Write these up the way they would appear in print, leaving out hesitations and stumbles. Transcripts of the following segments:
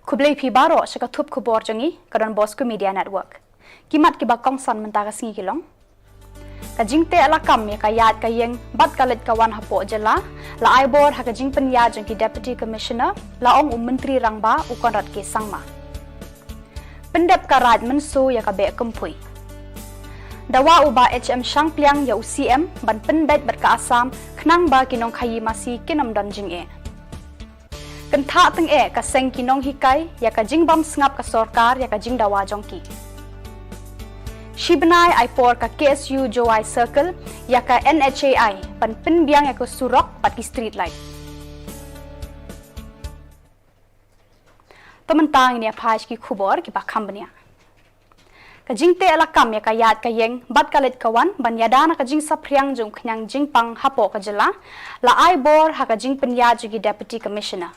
Kublai pi baro shaka tup khubor jangi karon Bosco Media Network. Kimat ki bakong san mentara singi kilong. Kajing te alakam ya kayat kayeng bat kalit kawan hapo jela la aibor ha kajing penya jang ki Deputy Commissioner la ong Menteri rangba ukon rat ke sangma. Pendep karat mensu ya kabe kempui. Dawa uba HM Shangpliang ya UCM ban pendet bat ka Assam khnang ba kinong khayi masi kinam don jing e. Kentha teng e ka seng kinong hikai ya ka jingbam sngap ka sorkar ya ka jing dawa jongki. Shibnai aipor ka KSU Joai Circle ya ka NHAI pan penbiang ya ka surok pat ki street light. Pemantang ni apaj ki khubor ki ba khambania. Ka jingte alakam ya ka yat ka yeng bat kalit kawan ban yadana ka jing sapriang jung knyang jingpang hapo ka jela la aibor ha ka jing penya jugi Deputy Commissioner.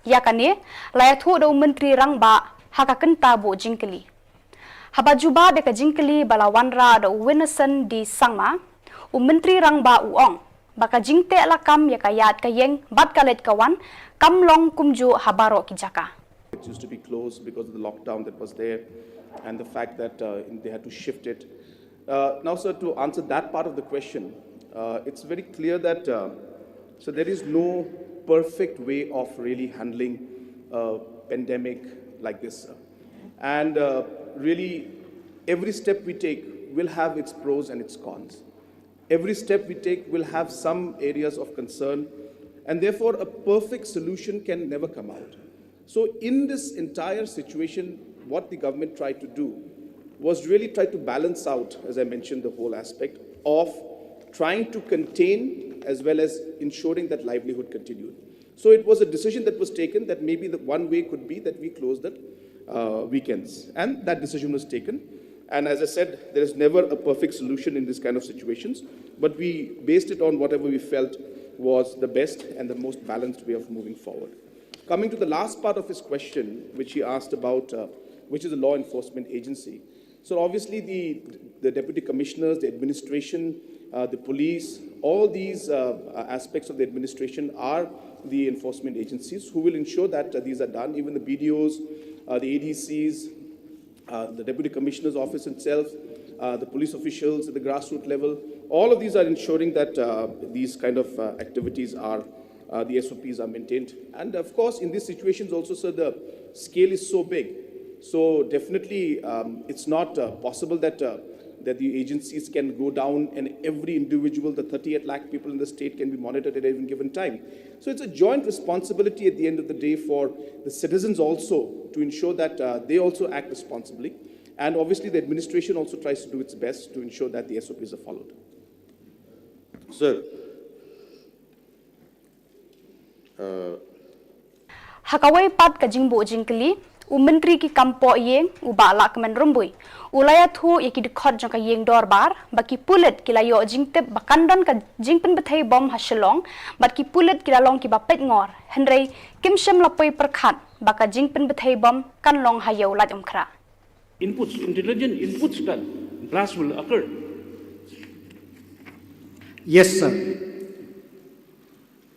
Ya kani layathu do menteri rangba haka kenta bo jingkeli haba juba be ka jingkeli bala wanra do winneson di sangma menteri rangba uong baka jingte alakam ya kayat kayeng bat kalet kawan kamlong kumju habaro ki jaka. It used to be closed because of the lockdown that was there and the fact that they had to shift it. Now sir, to answer that part of the question, it's very clear that so there is no perfect way of really handling a pandemic like this. And really, every step we take will have its pros and its cons. Every step we take will have some areas of concern, and therefore a perfect solution can never come out. So in this entire situation, what the government tried to do was really try to balance out, as I mentioned, the whole aspect of trying to contain as well as ensuring that livelihood continued. So it was a decision that was taken that maybe the one way could be that we close the weekends. And that decision was taken. And as I said, there is never a perfect solution in this kind of situations, but we based it on whatever we felt was the best and the most balanced way of moving forward. Coming to the last part of his question, which he asked about, which is a law enforcement agency. So obviously the deputy commissioners, the administration, the police, all these aspects of the administration are the enforcement agencies who will ensure that these are done. Even the BDOs, the ADCs, the Deputy Commissioner's office itself, the police officials at the grassroots level, all of these are ensuring that these kind of activities are, the SOPs are maintained. And of course, in these situations also, sir, the scale is so big. So definitely, it's not possible that that the agencies can go down and every individual, the 38 lakh people in the state can be monitored at any given time. So it's a joint responsibility at the end of the day for the citizens also to ensure that they also act responsibly. And obviously the administration also tries to do its best to ensure that the SOPs are followed. Sir. Hakawai pat ka jingbo jingkeli Menteri ki kampo yeng ubala kemen rumbui ulaya thu yaki dikhot jong ka yeng dorbar baki pulet kilayo jingtep bakandon ka jingpen bethai bom ha Shillong bat ki pulet kilalong ki bapet ngor henrei kimshem lapoi perkhat baka jingpen bethai bom kanlong hayo lat umkra. Inputs, intelligent inputs that blast will occur. Yes, sir.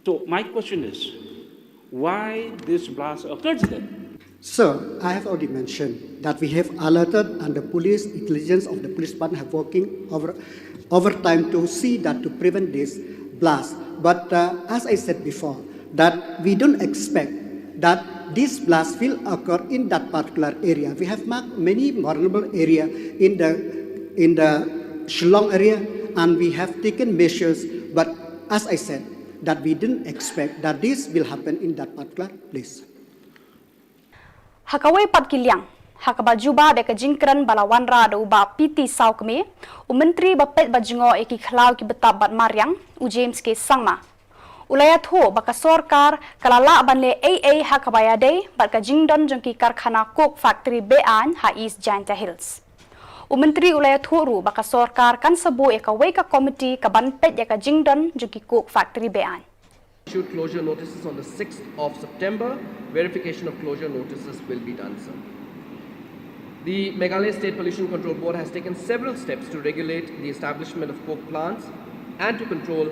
So my question is, why this blast occurs then? Sir, I have already mentioned that we have alerted and the police intelligence of the police department have working over time to see that to prevent this blast. But as I said before, that we don't expect that this blast will occur in that particular area. We have marked many vulnerable area in the Shillong area, and we have taken measures. But as I said, that we didn't expect that this will happen in that particular place. Hakawai pat kiliang hakaba juba be ka jingkran balawan ra do ba piti saw kme menteri bapet bajingo eki khlau ki betab bat maryang James ke sangma ulaya tho baka sorkar kalala banle AA hakabaya de bat ka jingdon jongki karkhana coke factory bean ha East Janta Hills menteri ulaya tho ru baka sorkar kan sabo eka weka committee ka ban pet ya ka jingdon jongki coke factory bean. Issued closure notices on the 6th of September. Verification of closure notices will be done, sir. The Meghalaya State Pollution Control Board has taken several steps to regulate the establishment of coke plants and to control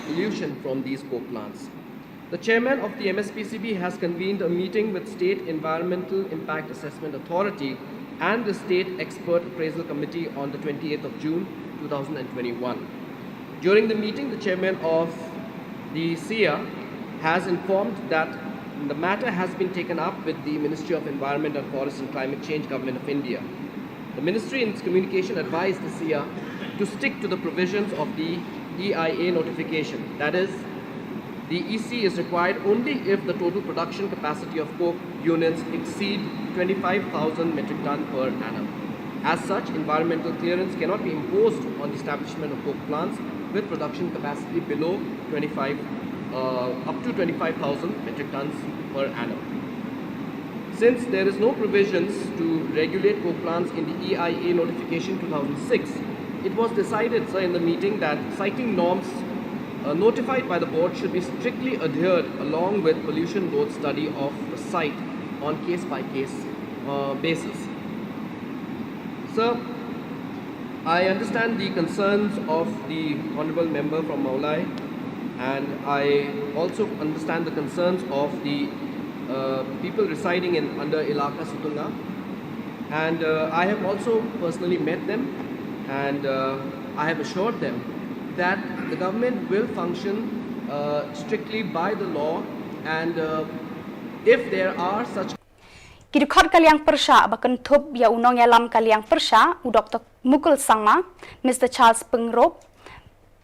pollution from these coke plants. The chairman of the MSPCB has convened a meeting with State Environmental Impact Assessment Authority and the State Expert Appraisal Committee on the 28th of June 2021. During the meeting, the chairman of the SIA has informed that the matter has been taken up with the Ministry of Environment and Forest and Climate Change, Government of India. The ministry in its communication advised the SIA to stick to the provisions of the EIA notification. That is, the EC is required only if the total production capacity of coke units exceed 25,000 metric ton per annum. As such, environmental clearance cannot be imposed on the establishment of coke plants with production capacity below up to 25,000 metric tons per annum. Since there is no provisions to regulate coke plants in the EIA notification 2006, it was decided, sir, in the meeting that citing norms notified by the board should be strictly adhered along with pollution load study of the site on case-by-case basis. Sir, I understand the concerns of the honourable member from Meghalaya, and I also understand the concerns of the people residing in under Ilaka Sutunga, and I have also personally met them, and I have assured them that the government will function strictly by the law, and if there are such Kidukhat kaliang persya bakan thub ya unong yalam kaliang persya u Dr. Mukul Sangma, Mr. Charles Pengrop,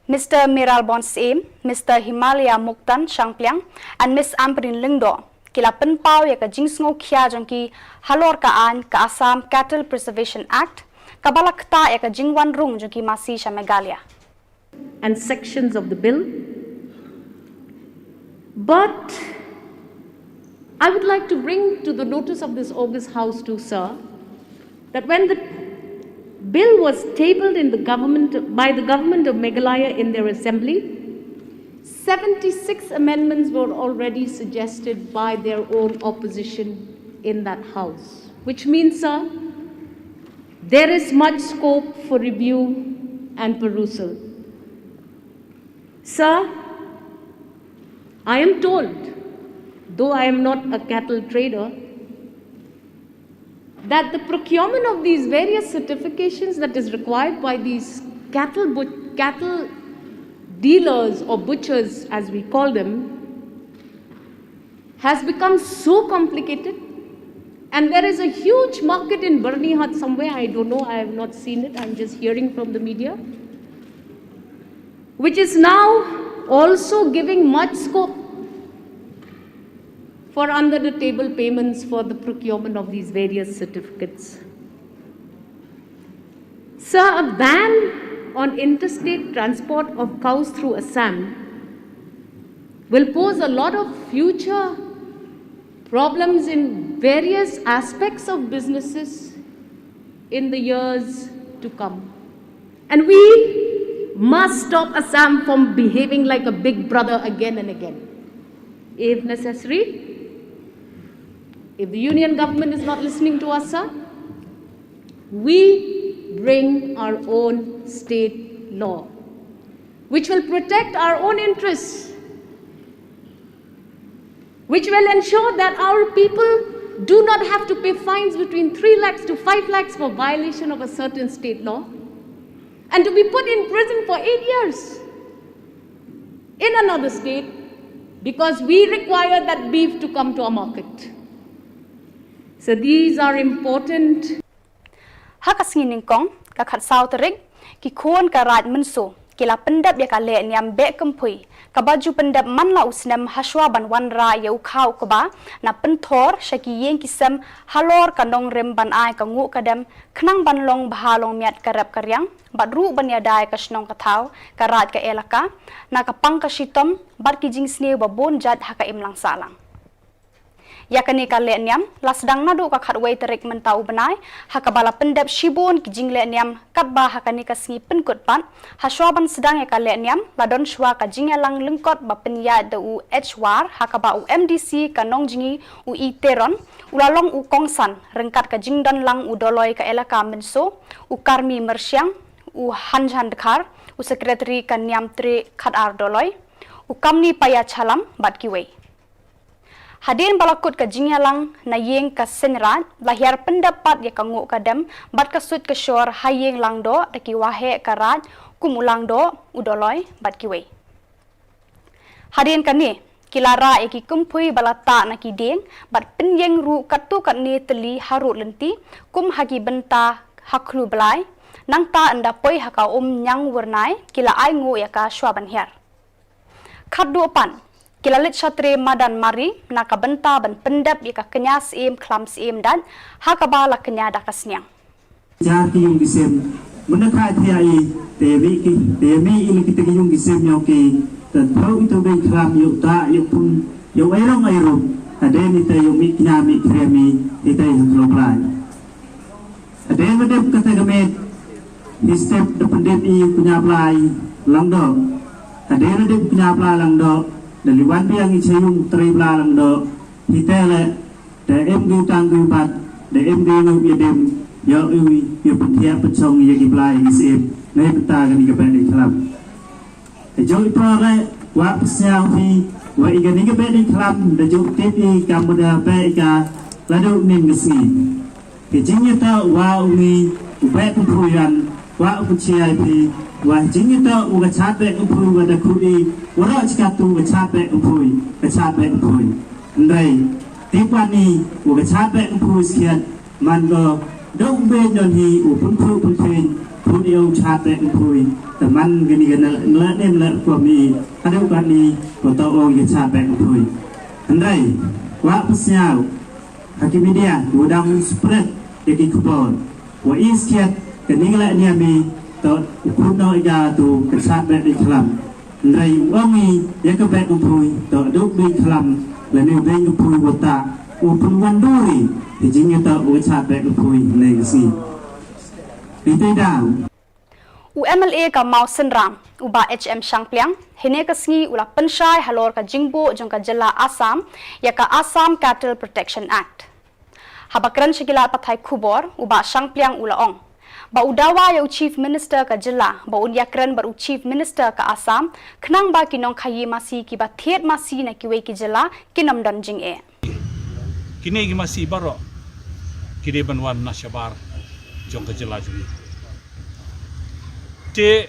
Mr. Miral Bonsim, Mr. Himalaya Muktan Shangpliang, and Miss Amprin Lingdo. Kila penpau ya ka jingsngo khia jangki halor ka an ka Assam Cattle Preservation Act, kabalak ta ya ka jingwan rung jangki masi sha Meghalaya. And sections of the bill. But I would like to bring to the notice of this August House too, sir, that when the bill was tabled in the government by the government of Meghalaya in their assembly, 76 amendments were already suggested by their own opposition in that house, which means, sir, there is much scope for review and perusal. Sir, I am told, though I am not a cattle trader, that the procurement of these various certifications that is required by these cattle dealers or butchers, as we call them, has become so complicated. And there is a huge market in Barnihat somewhere, I don't know, I have not seen it, I'm just hearing from the media, which is now also giving much scope for under-the-table payments for the procurement of these various certificates. Sir, a ban on interstate transport of cows through Assam will pose a lot of future problems in various aspects of businesses in the years to come. And we must stop Assam from behaving like a big brother again and again. If necessary, if the union government is not listening to us, sir, we bring our own state law, which will protect our own interests, which will ensure that our people do not have to pay fines between 3 lakhs to 5 lakhs for violation of a certain state law, and to be put in prison for 8 years in another state because we require that beef to come to our market. So these are important. Hakasngin ningkong kakhat sao terik ki khon ka raj menso kila pendap ya ka le niam be kempui ka baju pendap man la usnam haswa ban wan ra ya ukhau ka ba na penthor shaki yeng kisam halor ka nong rem ban ai ka ngu ka dem khnang ban long bha long miat ka rap karyang bat ru ban ya dai ka snong ka thau ka raj ka elaka na ka pang ka shitom bat ki jing sneu ba bon jat ha ka im lang salang. Yakani ka le niam lasdang nadu ka khatway terik mentau benai hakabala pendap shibon ki jing le niam katba hakani ka sngi penkut pan haswaban sedang ya ka le niam ladon shwa ka jingalang lengkot ba penya de u hwar hakaba u MDC ka nong jingi u iteron ulalong u kongsan rengkat ka jingdan lang u doloi ka elaka menso u karmi mersyang u hanjan dekhar u sekretari ka niam tre khat ar doloi ukam ni paya chalam bat kiwe. Hadirin balakut ka jingyalang na yeng ka senrat lahir pendapat ya kangu kadam bat kasut kesor hayeng langdo daki wahe karat kumulang do udoloy bat kiwe. Hadirin kani kilara eki kumpui balata na kideng bat penyeng ru katu kat ni teli harut lenti kum hagi benta haklu belai nang ta anda poi haka nyang wernai kila ai ngu ya ka shwaban her. Kadu pan kilalit syatre madan mari naka benta ban pendap ya ka kenyas im klams im dan hakabala kenya dakasnyang. Jati yung gisem menakha thiai temi ili kita yung gisem yo ki tau itu dei klam yo ta yo pun yo airong ade ni te yo mi knya mi kremi ite yo klai ade ngadep kata gamet ni step de pendep i punya plai langdo ade ngadep punya plai langdo dari wan biang i chayung tri plai langdo hitele de em gu tang gu bat de em gu no yedem yo yo punya pechong ye gi plai ni sip nei peta ga ni ga ba ni klam jauh itu wa pesau di wa ikan ni kebet di kelam dah jauh tadi kamu dah baik ka lalu mingsi kejingnya tahu wa umi ubek kumpulan wa uciai pi wa jingnya tahu uga capek kumpul pada kudi orang cikatu uga capek kumpul andai tiap ni uga capek kumpul sekian mango dong bejon hi upun pun yêu capek kumpul teman gini nela kami ada bukan ni kota orang yang capek kumpul andai wa pesau hakim dia udang spread jadi kubur wa iskiat keningla ni ami to kuno ida tu kesapek di kelam andai wangi yang kebek kumpul to duk di kelam lani ubeng kumpul wata upun wanduri dijingnya to capek kumpul negasi ditedang UMLA ka mau senram uba HM Shangpliang hine ka sngi ula penshai halor ka jingbo jong ka jilla Assam ya ka Assam Cattle Protection Act habakran shigila pathai Khubor uba Shangpliang ula ong ba udawa ya Chief Minister ka jilla ba unyakran bar Chief Minister ka Assam khnang ba kinong khayi masi ki ba thet masi na kiwe ki jilla kinam dan jing e kini gi masi baro kire banwan na shabar jong ka jilla jumi te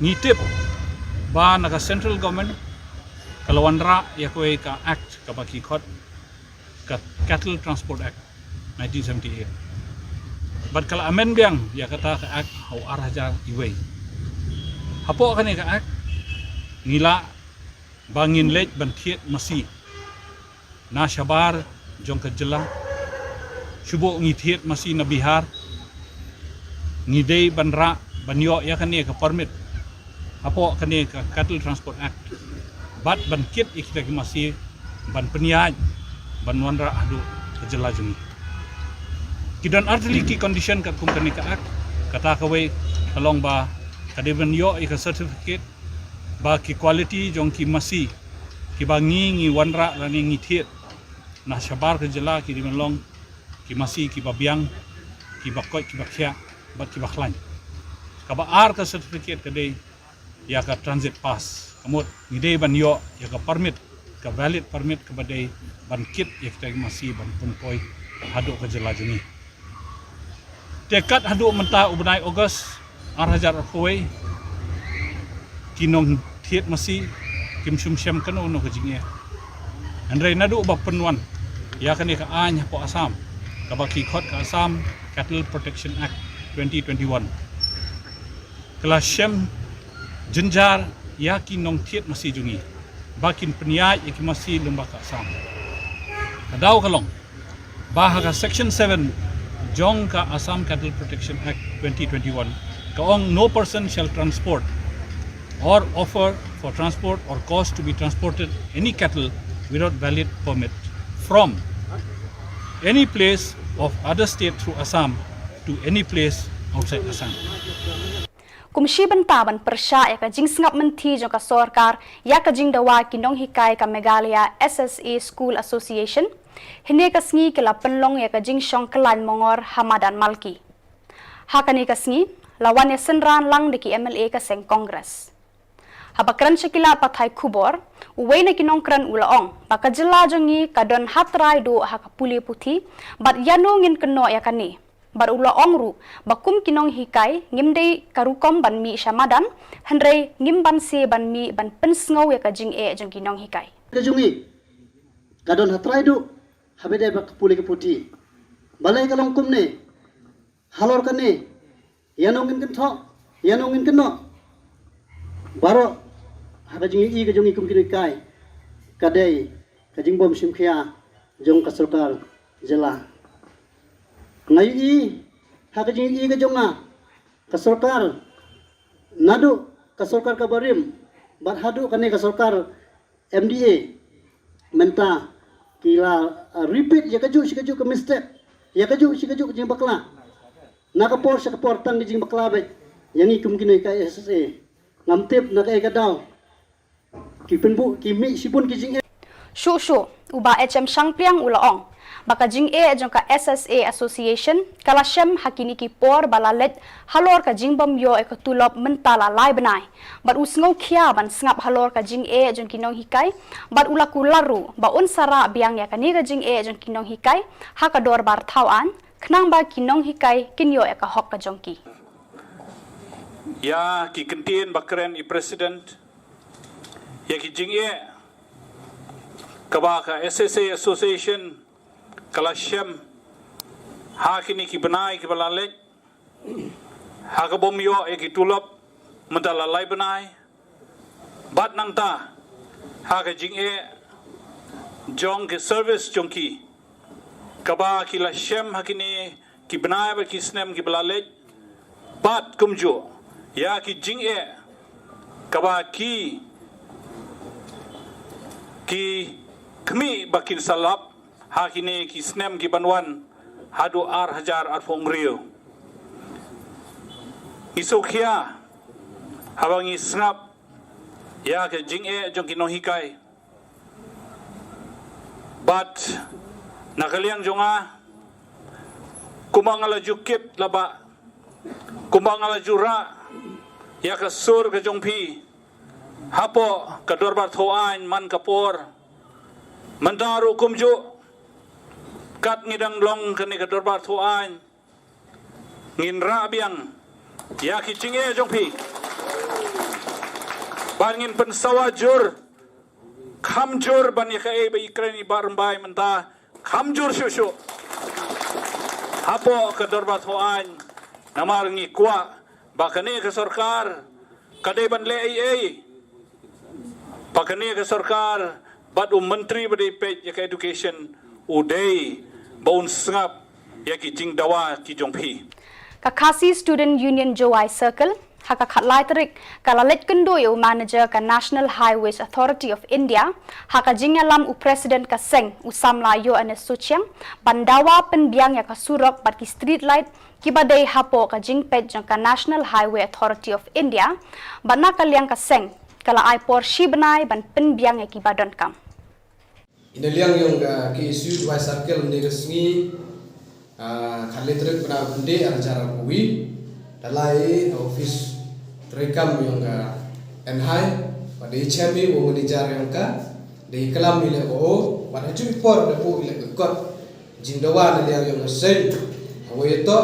ngitip ba naka central government kalawandra ya koe ka act ka baki khot ka Cattle Transport Act 1978 but kala amend biang ya kata ka act hau arhajar iwei hapo kan ka act ngila bangin lej bantiet masi na shabar jong ka jilla shubo ngithiet masi na Bihar ngidei banra banyo ya kani ka permit apo kani ka Cattle Transport Act bat ban kit ikita masih ban peniaj ban wanra adu ka jilla jumi kidan artili ki condition ka kum kani ka act kata ka we along ba kadiban yo ika certificate ba ki quality jong ki masih ki bangi wanra rani ngithiet na shabar ka jilla ki dimenlong ki masih ki babiang ki bakoi ki bakhya bat ki bakhlan kaba ar ka certificate kadai ya ka transit pass amot ngidei ban yo ya ka permit ka valid permit ka badai ban kit ya kita masih ban punpoi hadu ka jilla juni tekat hadu menta ubnai August arhajar koi kinong thiet masih kim sum syam kan ono ka jingya andrai nadu ba penwan ya kan ka anya po Assam ka ba ki khot ka Assam Cattle Protection Act 2021 kelas syam jenjar yakin nong thiet masih jungi bakin peniai yaki masih lembaka Assam kadau kalong bahaga section 7 jong ka Assam Cattle Protection Act 2021 kaong no person shall transport or offer for transport or cause to be transported any cattle without valid permit from any place of other state through Assam to any place outside Assam. Kumshi bantaban persya ya ka jing sngap menti jong ka sorkar ya ka jing dawa kinong hikai ka Meghalaya SSA School Association hine ka sngi kila penlong ya ka jing shong kelan mongor Hamadan Malki hakani ka sngi lawan ya senran lang deki MLA ka seng Congress Habakran Shakila Pathai Khubor, Uwe na kinongkran ulaong, baka jela jongi kadon hatrai do hakapuli puti, bat yano ngin keno yakani. Bar ulaong ru, bakum kinong hikai, ngimdei karukom ban mi syamadan, hendrei ngimban se ban mi ban pensngau yakajing jong kinong hikai. Kajungi, kadon hatrai do, habede bakapuli puti. Balai kalong kum ne, halor kan ne, yanongin kento, yanongin keno. Baro, hakajing kajungi kum kini kai, kadai, kajing bom simkhia, jong kasulkar jela. Ngai hakajing kajonga, kasulkar, nadu kasulkar kabarim, bat hadu kane kasulkar MDA, menta kila repeat ya kaju ke mistake. Ya kaju jing bakla. Nakapor sa kapor tang jing bakla ba. Yang ikum kinay ka SSA. Ngamtip na kay kadaw. Kipenbu kimi sipun kijing. Shu uba HM Shangpriang ulaong. Baka jing jong ka SSA Association kala syem hakini ki por balalet halor ka jing bam yo ekatulop mentala lai benai. Bat usngau khia ban sngap halor ka jing jong kinong hikai. Bat ulaku laru ba unsara biang ya kani ka jing jong kinong hikai hakador bar thawan knang ba kinong hikai kinyo eka hok ka jongki. Ya ki kentien bakren I president ya ki jing kaba ka SSA Association kalashem hakini ki benai ki balalek hakabom yo ki tulop mentala lai benai bat nang ta haka jing jong ke service jongki kaba ki lashem hakini ki benai ba ki snem ki balalek bat kumjo ya ki jing kaba ki kami bakin salap hakini ki snem ki banwan hadu hajar fong rio isokhia habangi snap ya ke jing jong kinong hikai bat nakaliang jonga kumangala jukip laba kumangala jura ya ke sur ke jongpi hapo kadorbar thoan man kapor mandaru kumjo kat ngidang long kani ka dorbar thuan ngin rabiang ya ki chinge jongpi bangin pensawajur khamjur ban ya kai ba ikrani barmbai menta khamjur shushu hapo ka dorbar thuan namar ngi kwa bakane ka sarkar kadai ban le ai bakane ka sarkar bad menteri badi pej ya ka education uday baun sngap ya ki jing dawa ki jongpi Kakasi Student Union Jowai Circle haka khatlai tarik kalalet kendoyo manager ka National Highways Authority of India haka jingalam u president ka seng usamla yo ane suchiang bandawa penbiang ya ka surok bat ki street light ki badai hapo ka jingpet jong ka National Highway Authority of India bana kaliang ka seng kala ai por shibnai ban penbiang ya ki badon kam Inaliang yung ki issue Jowai Circle ni resmi khalit trek pada bunde acara kuwi dalai office terekam yung enhai pada HMI wo manager yang ka di kelam ile o pada ju por de pu ile kot jindawa na yang sen awo ito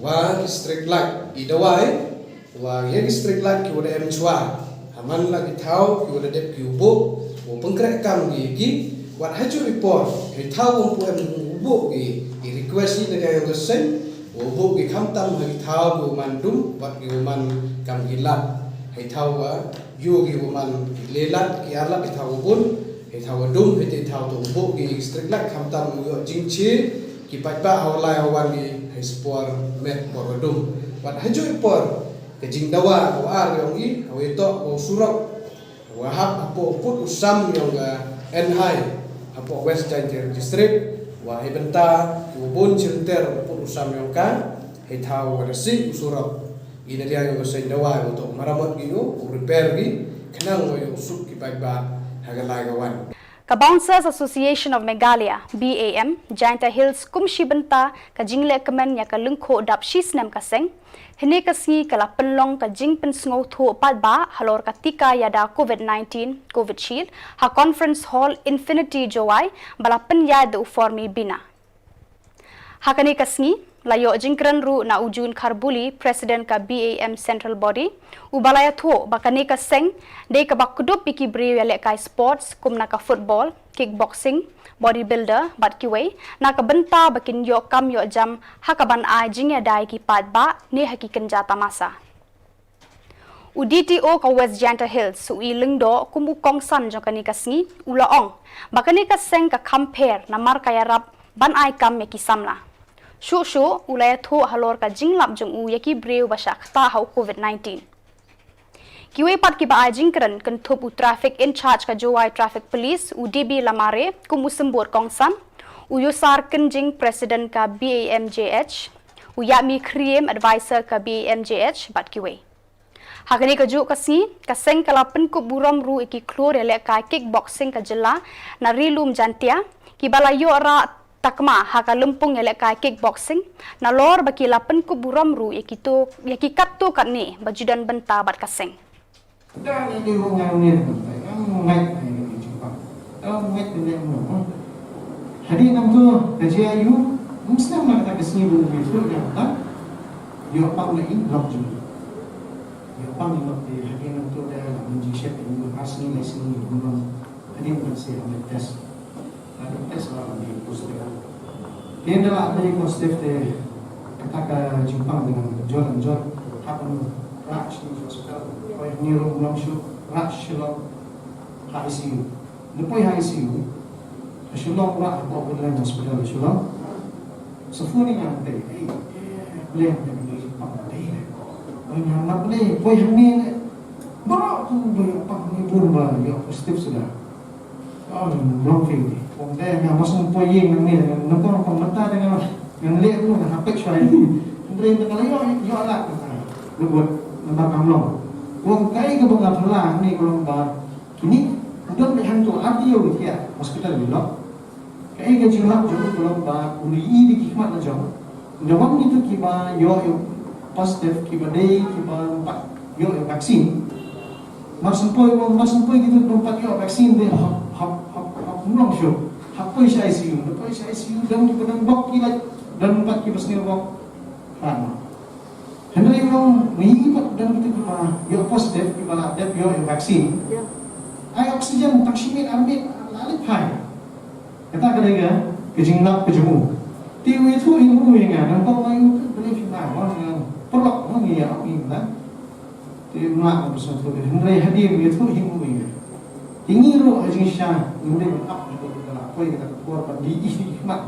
wa street light idawai wa ye street light ki wada em chwa haman lagi thau ki wada dep ki ubo wo pengkrek kam gi wat haju report he thau wong pu em ubo gi request ni dia yang sen ubo gi khamtam he thau bu mandum wat gi man kam gilat he thau wa yu gi man lelat ki arla ki thau bun he thau dum he thau tu ubo gi strict lak khamtam yo jingchi ki patba awlai awan gi he spor met por dum wat haju report ke jingdawa wa ar yong gi we to o surok wa hap apo put usam yong enhai apo West Jaintir district wa hebenta ubun center put usam yong ka he thau wa resi usurok ina dia yong sen dawa untuk maramat gi repair gi kenang yo usuk ki ba hagalai gawan Ka Bouncers Association of Meghalaya BAM Jainta Hills kumshi benta ka jingle kemen ya ka lungkho dap shisnem ka seng hene ka si kala penlong ka jing pen sngo tho pat ba halor ka tika yada COVID-19 COVID shield ha conference hall Infinity Joy bala pen ya de uformi bina hakane ka sngi layo jingkran ru na ujun kharbuli president ka BAM central body ubalaya tho bakane ka seng de ka bakudop piki bre yale ka sports kumna ka football kickboxing bodybuilder bat kiwe na ka benta bakin yo kam yo jam hakaban ai jingya dai ki pat ba ne hakikan jata masa UDTO ka West Jainta Hills su ilingdo kumu kong san jokani ka sngi ulaong bakane ka seng ka compare na mar kaya rap ban ai kam me ki samla Shushu ulaya tho halor ka jinglap jung u yaki breu basha khata hau COVID-19. Kiwe pat ki ba jingkran kan thup u traffic in charge ka Jowai traffic police UDB lamare kum usembur kongsan u yosar kenjing president ka BAMJH u yami kriem advisor ka BAMJH bat kiwe. Hakani ka ju kasi kaseng kala pen ku buram ru iki klor ele ka kickboxing ka jela na rilum jantia ki balayo ra takma haka lumpung elek kai kickboxing na lor baki lapen ku buram ru yakito yakikat tu kat ni bajudan benta bat kaseng dan ini orang ni ngai ni jumpa ngai ni orang hari nam tu kerja ayu mesti nak kata kesini dulu betul ya tak yo pang ni lok ju yo pang ni lok di hari nam tu dah menjishep ni asli lesson ni belum hari nam saya ambil test ada tes lah di positif. Dia adalah dari positif de kata jumpa dengan jual apa rush ni hospital, kau ni rumah shoot rush Shillong ICU. Lepas ICU, Shillong rush apa boleh hospital Shillong. Sefuni yang tadi, boleh yang jumpa tadi. Yang nak boleh, boleh yang ni, baru tu boleh apa ni pun boleh, ya positif sudah. Oh, long film.ผมได้งานมาส่งตัวยิงนี่แล้วก็ผมมาตั้งงานเลี้ยงลูกนะครับเป็กชอยเรียนเป็นอะไรย่อละลูกบดมาทำลงวงไกลก็บังคับพลังนี่ก็ลงบาทีนี้ต้องไปหันตัวอาร์ติโอที่อ่ะ hospital นี่หรอกไอ้ก็จริงแล้วจุดก็ลงบาอุลีอีดีกี่ขนาดนั้นจังเดี๋ยววันนี้ตัวกี่บาย่อ positive กี่บาได้กี่บาปัดย่อ vaksin masuk gitu tempatย่อ vaksin deh mulong show hapoy sa ICU dan di padang bok kilat dan empat kibas ni bok rama hendak yung naiipat dan kita yo positif kibala dep yo yung vaksin ay oksigen taksimit arbit lalit hai kata kadang kejinglap kejemu tiwi itu ilmu yang dan kau main beli fitnah orang perlok mengia orang ti mak bersatu hendak hadir itu ilmu yang ini ro ajin sha ini up apa yang kita keluar pada di hikmat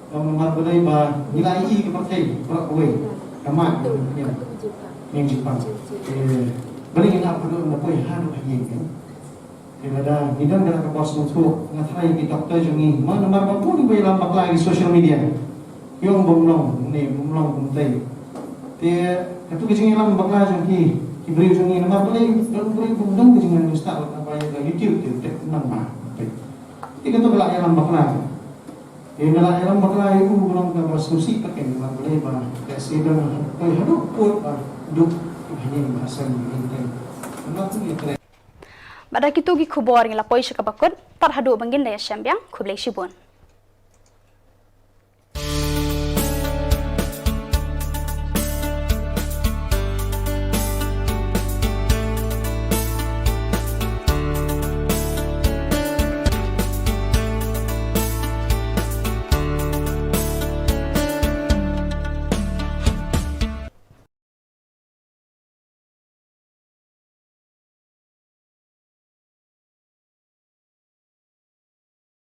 nomor boleh ba nilai i ke pakai berapa kamat yang Jepang boleh kita perlu apa yang harus yang ada kita dah ke bos untuk ngatai di doktor jengi mana nomor pun boleh lampak lagi social media yang bomlong ni bomlong kumtai dia itu kecing lampak lagi jengi diberi jengi nomor boleh dan kecing ustaz apa yang YouTube tu nama kita tu belak yang bakla belak yang bakla itu belum ke bersusi pakai nama boleh bah presiden hidup pun hidup hanya bahasa ini nama tu dia Pada kitu gi khubor ngila poisha kabakut tar hadu bangin daya syambyang khublai shibun